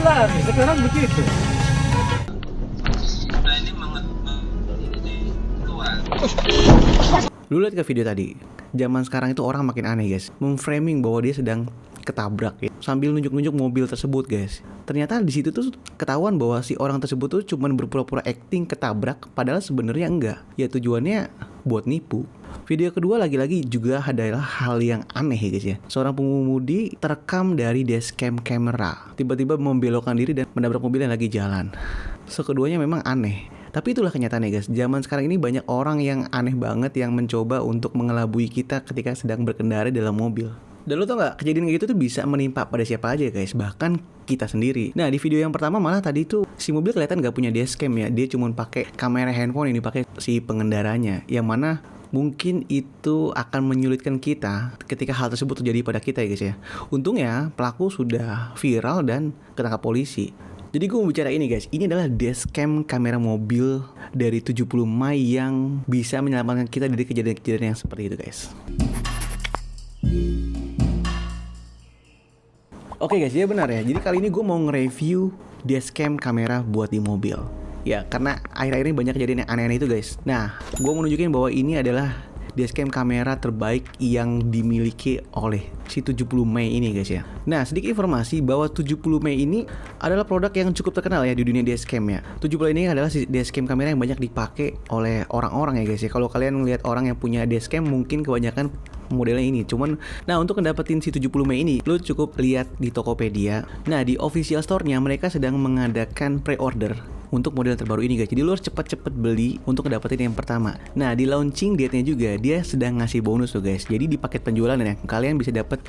alami, sekarang begitu. Lu lihat ke video tadi, zaman sekarang itu orang makin aneh guys, memframing bahwa dia sedang ketabrak ya, sambil nunjuk-nunjuk mobil tersebut guys. Ternyata di situ tuh ketahuan bahwa si orang tersebut tuh cuman berpura-pura acting ketabrak, padahal sebenarnya enggak. Ya tujuannya buat nipu. Video kedua lagi-lagi juga adalah hal yang aneh ya guys ya. Seorang pengemudi terekam dari dashcam kamera, tiba-tiba membelokkan diri dan menabrak mobil yang lagi jalan. So keduanya memang aneh. Tapi itulah kenyataannya guys, zaman sekarang ini banyak orang yang aneh banget yang mencoba untuk mengelabui kita ketika sedang berkendara dalam mobil. Dan lo tau gak, kejadian kayak gitu tuh bisa menimpa pada siapa aja guys, bahkan kita sendiri. Nah di video yang pertama malah tadi tuh si mobil kelihatan gak punya dashcam ya, dia cuma pakai kamera handphone yang dipakai si pengendaranya, yang mana mungkin itu akan menyulitkan kita ketika hal tersebut terjadi pada kita ya guys ya. Untungnya pelaku sudah viral dan ketangkap polisi. Jadi gue mau bicara ini guys, ini adalah dashcam kamera mobil dari 70 Mei yang bisa menyelamatkan kita dari kejadian-kejadian yang seperti itu guys. Oke guys, ya benar ya. Jadi kali ini gue mau nge-review dashcam kamera buat di mobil. Ya, karena akhir-akhir ini banyak kejadian yang aneh-aneh itu guys. Nah, gue mau nunjukin bahwa ini adalah dashcam kamera terbaik yang dimiliki oleh si 70 Mei ini guys ya. Nah, sedikit informasi bahwa 70 Mei ini adalah produk yang cukup terkenal ya di dunia dashcam ya. 70 ini adalah si dashcam kamera yang banyak dipakai oleh orang-orang ya guys ya. Kalau kalian melihat orang yang punya dashcam mungkin kebanyakan modelnya ini. Cuman, nah untuk ngedapetin si 70 Mei ini, lu cukup lihat di Tokopedia. Nah, di official store-nya mereka sedang mengadakan pre-order untuk model terbaru ini guys. Jadi lu harus cepet-cepet beli untuk dapetin yang pertama. Nah di launching date-nya juga dia sedang ngasih bonus tuh guys. Jadi di paket penjualan ya kalian bisa dapet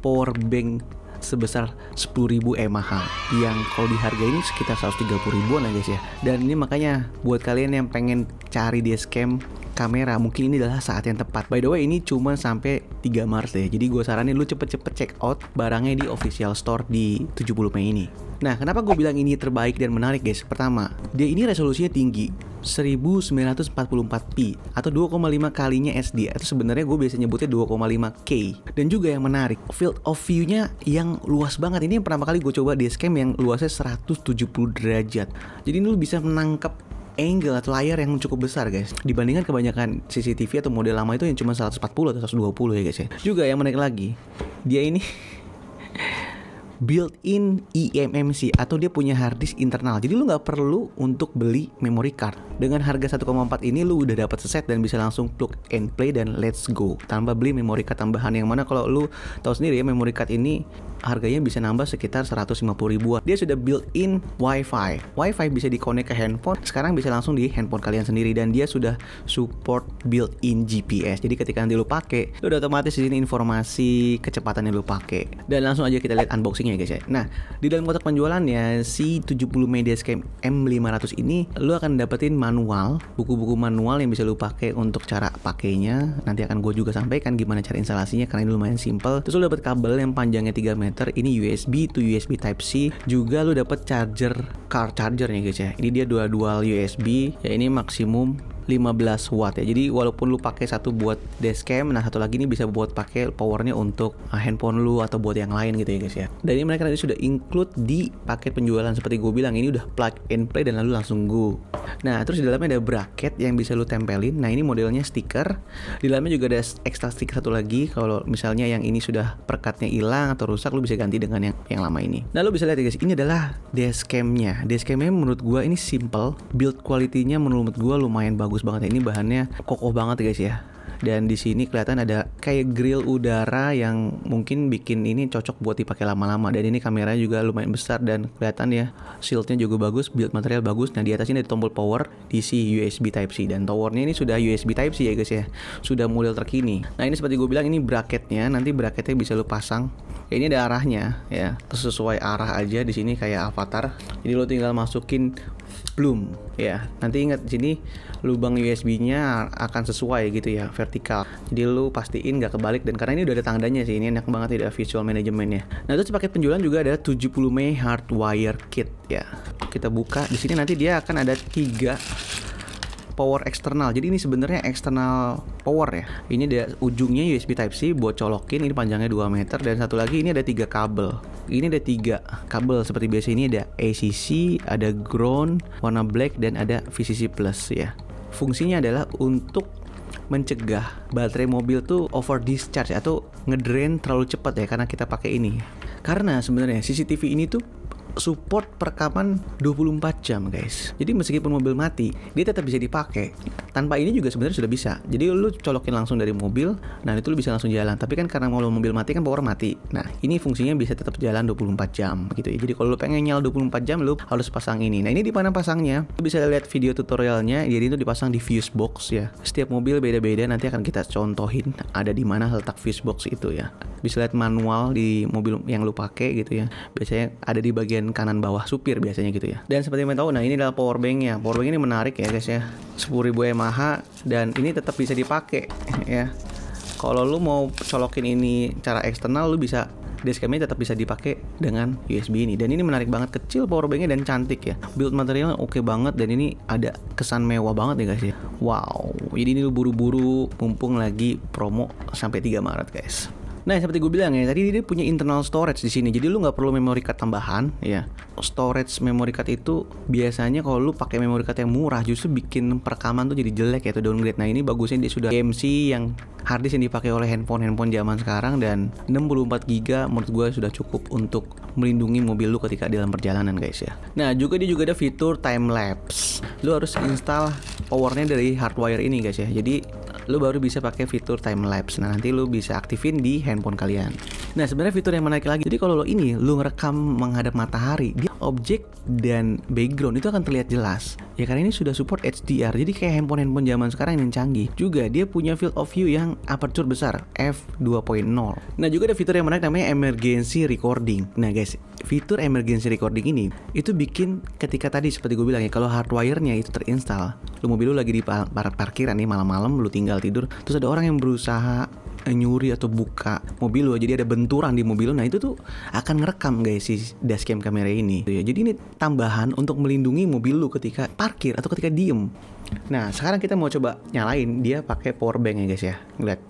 power bank sebesar 10.000 mAh yang kalau di harga ini sekitar 130 ribuan lah guys ya. Dan ini makanya buat kalian yang pengen cari dashcam kamera, mungkin ini adalah saat yang tepat. By the way, ini cuma sampai 3 Maret deh. Jadi gue saranin lu cepet-cepet check out barangnya di official store di 70 Mei ini. Nah, kenapa gue bilang ini terbaik dan menarik guys? Pertama, dia ini resolusinya tinggi, 1944p atau 2,5 kalinya SD, atau sebenarnya gue biasa nyebutnya 2,5K. Dan juga yang menarik, field of view-nya yang luas banget. Ini yang pertama kali gue coba dashcam yang luasnya 170 derajat. Jadi lu bisa menangkap angle atau layar yang cukup besar guys, dibandingkan kebanyakan CCTV atau model lama itu yang cuma 140 atau 120 ya guys ya. Juga yang menarik lagi, dia ini built-in eMMC atau dia punya hard disk internal. Jadi lu nggak perlu untuk beli memory card. Dengan harga 1,4 ini lu udah dapat seset dan bisa langsung plug and play dan let's go. Tanpa beli memory card tambahan, yang mana kalau lu tahu sendiri ya, memory card ini harganya bisa nambah sekitar 150 ribuan. Dia sudah built-in Wi-Fi. Wi-Fi bisa dikonek ke handphone. Sekarang bisa langsung di handphone kalian sendiri, dan dia sudah support built-in GPS. Jadi ketika nanti lu pakai, lu udah otomatis di sini informasi kecepatan yang lu pakai. Dan langsung aja kita lihat unboxingnya guys ya. Nah, di dalam kotak penjualannya si 70 Mei Dashcam M500 ini, lu akan dapetin manual, buku-buku manual yang bisa lu pakai untuk cara pakainya. Nanti akan gue juga sampaikan gimana cara instalasinya karena ini lumayan simple. Terus lu dapet kabel yang panjangnya 3 meter. Ini USB to USB Type C. Juga lu dapet charger, car charger nya guys ya. Ini dia dual USB. Ya ini maksimum 15 watt ya. Jadi walaupun lu pakai satu buat dashcam, nah satu lagi ini bisa buat pakai powernya untuk handphone lu atau buat yang lain gitu ya guys ya. Dan ini mereka sudah include di paket penjualan seperti gue bilang, ini udah plug and play dan lalu langsung go. Nah terus di dalamnya ada bracket yang bisa lu tempelin. Nah ini modelnya stiker. Di dalamnya juga ada extra stiker satu lagi. Kalau misalnya yang ini sudah perkatnya hilang atau rusak, lu bisa ganti dengan yang lama ini. Nah lu bisa lihat ya guys, ini adalah dashcamnya. Dashcamnya menurut gue ini simple, build quality-nya menurut gue lumayan bagus banget ya. Ini bahannya kokoh banget guys ya. Dan di sini kelihatan ada kayak grill udara yang mungkin bikin ini cocok buat dipakai lama-lama. Dan ini kameranya juga lumayan besar dan kelihatan ya, shieldnya juga bagus, build material bagus. Nah di atas ini ada tombol power, DC USB Type C, dan towernya ini sudah USB Type C ya guys ya, sudah model terkini. Nah ini seperti gue bilang, ini bracketnya, nanti bracketnya bisa lu pasang. Ya, ini ada arahnya ya, sesuai arah aja di sini kayak avatar. Jadi lo tinggal masukin plum ya. Nanti ingat di sini lubang USB-nya akan sesuai gitu ya, vertikal. Jadi lu pastiin nggak kebalik, dan karena ini udah ada tandanya sih, ini enak banget tidak visual manajemennya. Nah terus paket penjualan juga ada 70 Mei hardwire kit ya. Kita buka di sini, nanti dia akan ada 3 power eksternal. Jadi ini sebenarnya eksternal power ya. Ini ada ujungnya USB Type C buat colokin, ini panjangnya 2 meter, dan satu lagi ini ada 3 kabel. Ini ada 3 kabel seperti biasa, ini ada ACC, ada ground warna black, dan ada VCC plus ya. Fungsinya adalah untuk mencegah baterai mobil tuh over discharge atau ngedrain terlalu cepat ya, karena kita pakai ini. Karena sebenarnya CCTV ini tuh support perekaman 24 jam guys. Jadi meskipun mobil mati, dia tetap bisa dipakai. Tanpa ini juga sebenarnya sudah bisa. Jadi lu colokin langsung dari mobil, nah itu lu bisa langsung jalan. Tapi kan karena mobil mati kan power mati. Nah, ini fungsinya bisa tetap jalan 24 jam gitu ya. Jadi kalau lu pengen nyala 24 jam, lu harus pasang ini. Nah, ini di mana pasangnya? Lu bisa lihat video tutorialnya. Jadi itu dipasang di fuse box ya. Setiap mobil beda-beda, nanti akan kita contohin ada di mana letak fuse box itu ya. Bisa lihat manual di mobil yang lu pakai gitu ya. Biasanya ada di bagian kanan bawah supir biasanya gitu ya. Dan seperti yang tahu, nah ini adalah power banknya. Power bank ini menarik ya guys ya, 10.000 mAh, dan ini tetap bisa dipakai ya. Kalau lu mau colokin ini cara eksternal, lu bisa dashcamnya tetap bisa dipakai dengan USB ini. Dan ini menarik banget, kecil power banknya dan cantik ya. Build materialnya oke banget, dan ini ada kesan mewah banget ya guys ya. Wow, jadi ini lu buru-buru mumpung lagi promo sampai 3 Maret guys. Nah, seperti gue bilang ya, tadi dia punya internal storage di sini. Jadi lu nggak perlu memory card tambahan ya. Storage memory card itu biasanya kalau lu pakai memory card yang murah justru bikin perekaman tuh jadi jelek ya, tuh downgrade. Nah, ini bagusnya dia sudah eMMC yang harddisk yang dipakai oleh handphone zaman sekarang, dan 64 GB menurut gue sudah cukup untuk melindungi mobil lu ketika dalam perjalanan guys ya. Nah, dia juga ada fitur time lapse. Lu harus install powernya dari hardwire ini guys ya. Jadi lu baru bisa pakai fitur time lapse. Nah, nanti lu bisa aktifin di handphone kalian. Nah, sebenarnya fitur yang menarik lagi, jadi kalau lu ngerekam menghadap matahari, dia objek dan background itu akan terlihat jelas. Ya, karena ini sudah support HDR. Jadi kayak handphone zaman sekarang yang canggih. Juga dia punya field of view yang aperture besar, f2.0. Nah, juga ada fitur yang menarik namanya emergency recording. Nah, guys, fitur emergency recording ini itu bikin ketika tadi seperti gue bilang ya, kalau hardwire-nya itu terinstall, mobil lu lagi di parkiran nih malam-malam, lu tinggal tidur, terus ada orang yang berusaha nyuri atau buka mobil lu, jadi ada benturan di mobil lu, nah itu tuh akan ngerekam guys si dashcam kamera ini. Jadi ini tambahan untuk melindungi mobil lu ketika parkir atau ketika diem. Nah, sekarang kita mau coba nyalain dia pakai power bank ya guys ya. Lihat,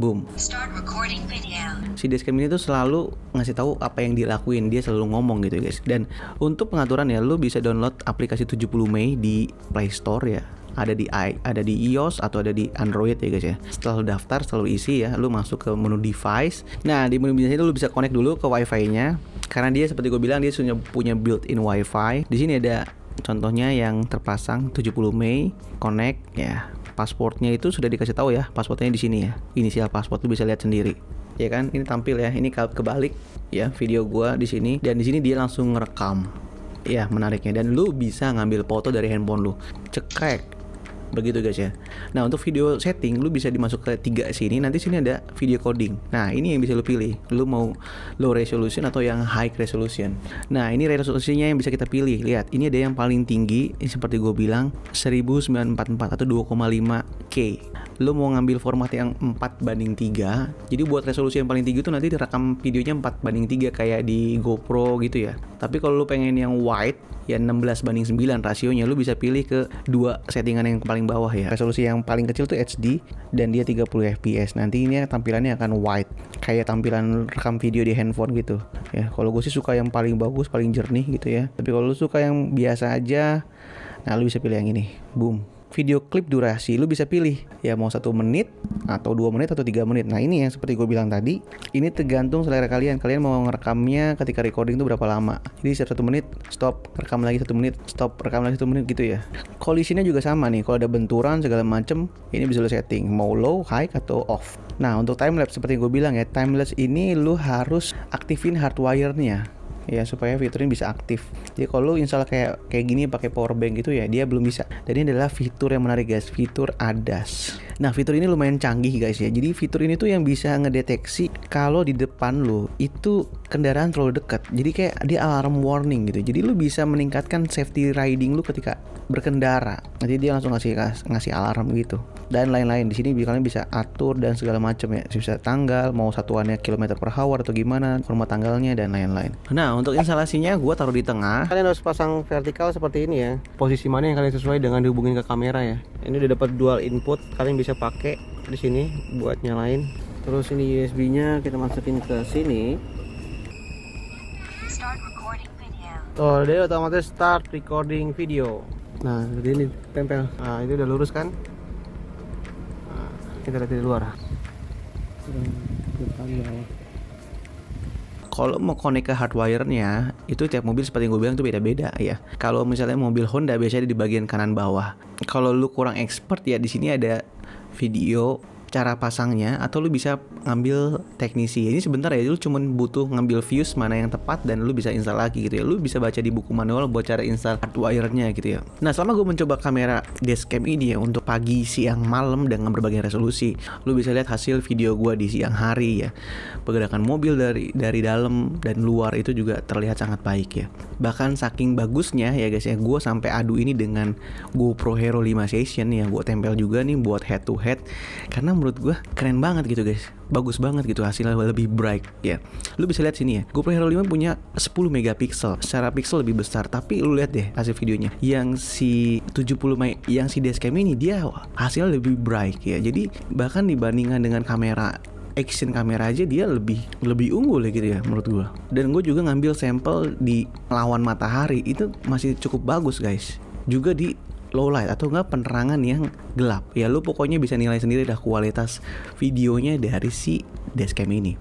boom. Start recording video. Si dashcam ini tuh selalu ngasih tahu apa yang dilakuin, dia selalu ngomong gitu ya guys. Dan untuk pengaturan ya, lu bisa download aplikasi 70 Mei di Play Store ya. Ada di iOS atau ada di Android ya guys ya. Setelah lu daftar, setelah lu isi ya, lu masuk ke menu device. Nah, di menu device itu lu bisa connect dulu ke Wi-Fi-nya. Karena dia seperti gue bilang, dia sudah punya built-in Wi-Fi. Di sini ada contohnya yang terpasang 70 Mei connect ya. Pasportnya itu sudah dikasih tahu ya, pasportnya di sini ya. Inisial pasport lu bisa lihat sendiri. Ya kan? Ini tampil ya. Ini kebalik ya video gua di sini, dan di sini dia langsung ngerekam. Ya, menariknya, dan lu bisa ngambil foto dari handphone lu. Cekrek. Begitu guys ya. Nah, untuk video setting lu bisa dimasuk ke 3 sini. Nanti sini ada video coding. Nah, ini yang bisa lu pilih. Lu mau low resolution atau yang high resolution. Nah, ini resolusinya yang bisa kita pilih. Lihat, ini ada yang paling tinggi, ini seperti gue bilang 1944 atau 2,5K. Lu mau ngambil format yang 4:3. Jadi buat resolusi yang paling tinggi itu nanti direkam videonya 4:3 kayak di GoPro gitu ya. Tapi kalau lu pengen yang wide, ya 16:9 rasionya, lu bisa pilih ke 2 settingan yang paling bawah ya. Resolusi yang paling kecil tuh HD dan dia 30 fps. Nanti ini tampilannya akan wide, kayak tampilan rekam video di handphone gitu. Ya, kalau gue sih suka yang paling bagus, paling jernih gitu ya. Tapi kalau lu suka yang biasa aja, nah lu bisa pilih yang ini. Boom. Video klip durasi lu bisa pilih ya, mau 1 menit atau 2 menit atau 3 menit. Nah, ini yang seperti gue bilang tadi, ini tergantung selera kalian mau ngerekamnya ketika recording itu berapa lama. Jadi setiap 1 menit stop, rekam lagi 1 menit, stop, rekam lagi 1 menit gitu ya. Collisionnya juga sama nih, kalau ada benturan segala macem, ini bisa lu setting mau low, high atau off. Nah, untuk timelapse seperti gue bilang ya, timelapse ini lu harus aktifin hardwire-nya ya, supaya fiturnya bisa aktif. Jadi kalau lu install kayak gini pakai power bank gitu ya, dia belum bisa. Dan ini adalah fitur yang menarik guys, fitur ADAS. Nah, fitur ini lumayan canggih guys ya. Jadi fitur ini tuh yang bisa ngedeteksi kalau di depan lu itu kendaraan terlalu dekat. Jadi kayak dia alarm warning gitu. Jadi lu bisa meningkatkan safety riding lu ketika berkendara. Nanti dia langsung ngasih alarm gitu. Dan lain-lain. Di sini kalian bisa atur dan segala macam ya. Bisa tanggal, mau satuannya kilometer per hour atau gimana, format tanggalnya dan lain-lain. Nah, untuk instalasinya gua taruh di tengah. Kalian harus pasang vertikal seperti ini ya. Posisi mana yang kalian sesuai dengan dihubungin ke kamera ya. Ini udah dapat dual input, kalian bisa pakai di sini buat nyalain. Terus ini USB-nya kita masukin ke sini. Oh, dia otomatis start recording video. Nah, jadi ini tempel. Nah, itu udah lurus kan? Nah, kita lihat di luar. Kalau mau connect ke hardwire-nya, itu tiap mobil seperti yang gue bilang itu beda-beda ya. Kalau misalnya mobil Honda biasanya di bagian kanan bawah. Kalau lu kurang expert ya di sini ada video cara pasangnya, atau lu bisa ngambil teknisi. Ini sebentar ya, lu cuma butuh ngambil fuse mana yang tepat dan lu bisa install lagi gitu ya. Lu bisa baca di buku manual buat cara install hardwire-nya gitu ya. Nah, selama gue mencoba kamera dashcam ini ya untuk pagi, siang, malam dengan berbagai resolusi, lu bisa lihat hasil video gue di siang hari ya. Pergerakan mobil dari dalam dan luar itu juga terlihat sangat baik ya. Bahkan saking bagusnya ya guys ya, gue sampai adu ini dengan GoPro Hero 5 Session ya. Gue tempel juga nih buat head to head karena menurut gue keren banget gitu guys, bagus banget gitu, hasilnya lebih bright ya. Lu bisa lihat sini ya, GoPro Hero 5 punya 10 megapiksel, secara piksel lebih besar, tapi lu lihat deh hasil videonya yang si 70 yang si dashcam ini dia hasilnya lebih bright ya. Jadi bahkan dibandingkan dengan kamera action kamera aja dia lebih unggul ya gitu ya menurut gue. Dan gue juga ngambil sampel di lawan matahari itu masih cukup bagus guys, juga di low light atau enggak penerangan yang gelap ya. Lu pokoknya bisa nilai sendiri dah kualitas videonya dari si dashcam ini.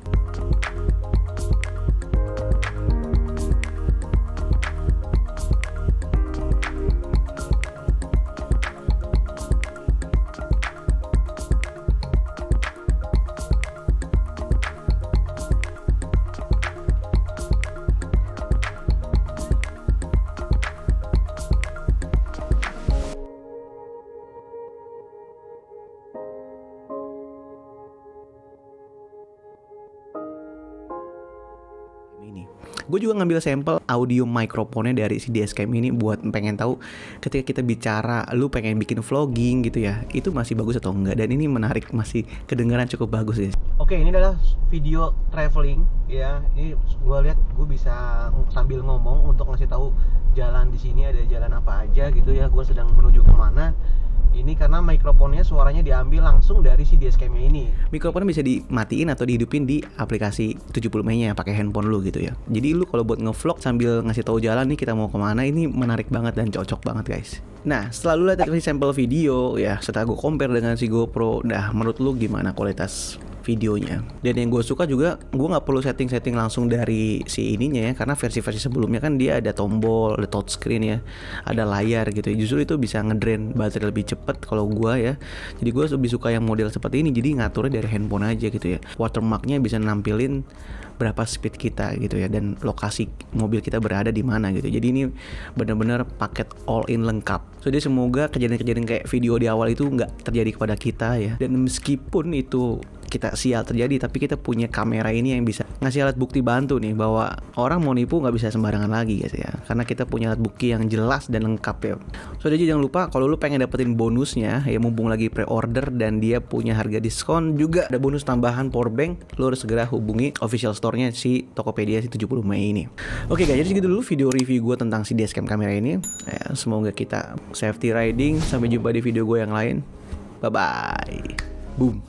Ini gue juga ngambil sampel audio microphone-nya dari si dashcam ini buat pengen tahu ketika kita bicara, lu pengen bikin vlogging gitu ya, itu masih bagus atau enggak. Dan ini menarik, masih kedengaran cukup bagus guys. Oke, ini adalah video traveling ya. Ini gue lihat gue bisa sambil ngomong untuk ngasih tahu jalan di sini ada jalan apa aja gitu ya. Gue sedang menuju kemana. Ini karena mikrofonnya suaranya diambil langsung dari si dashcam-nya ini. Mikrofonnya bisa dimatiin atau dihidupin di aplikasi 70M-nya pakai handphone lu gitu ya. Jadi lu kalau buat ngevlog sambil ngasih tahu jalan nih kita mau kemana, ini menarik banget dan cocok banget guys. Nah, setelah lu lihat sampel video ya, setelah gue compare dengan si GoPro, nah menurut lu gimana kualitas videonya? Dan yang gue suka juga, gue nggak perlu setting langsung dari si ininya ya, karena versi-versi sebelumnya kan dia ada tombol, ada touchscreen ya, ada layar gitu ya. Justru itu bisa ngedrain baterai lebih cepet kalau gue ya. Jadi gue lebih suka yang model seperti ini, jadi ngaturnya dari handphone aja gitu ya. Watermarknya bisa nampilin berapa speed kita gitu ya, dan lokasi mobil kita berada di mana gitu. Jadi ini benar-benar paket all in lengkap. Jadi semoga kejadian-kejadian kayak video di awal itu nggak terjadi kepada kita ya. Dan meskipun itu kita sial terjadi, tapi kita punya kamera ini yang bisa ngasih alat bukti bantu nih bahwa orang mau nipu nggak bisa sembarangan lagi guys ya, karena kita punya alat bukti yang jelas dan lengkap ya. So jadi jangan lupa kalau lu pengen dapetin bonusnya ya, mumpung lagi pre-order dan dia punya harga diskon, juga ada bonus tambahan power bank, lu harus segera hubungi official store-nya si Tokopedia si 70 Mei ini. Oke guys, jadi segitu dulu video review gue tentang si dashcam kamera ini ya. Semoga kita safety riding. Sampai jumpa di video gue yang lain. Bye bye. Boom.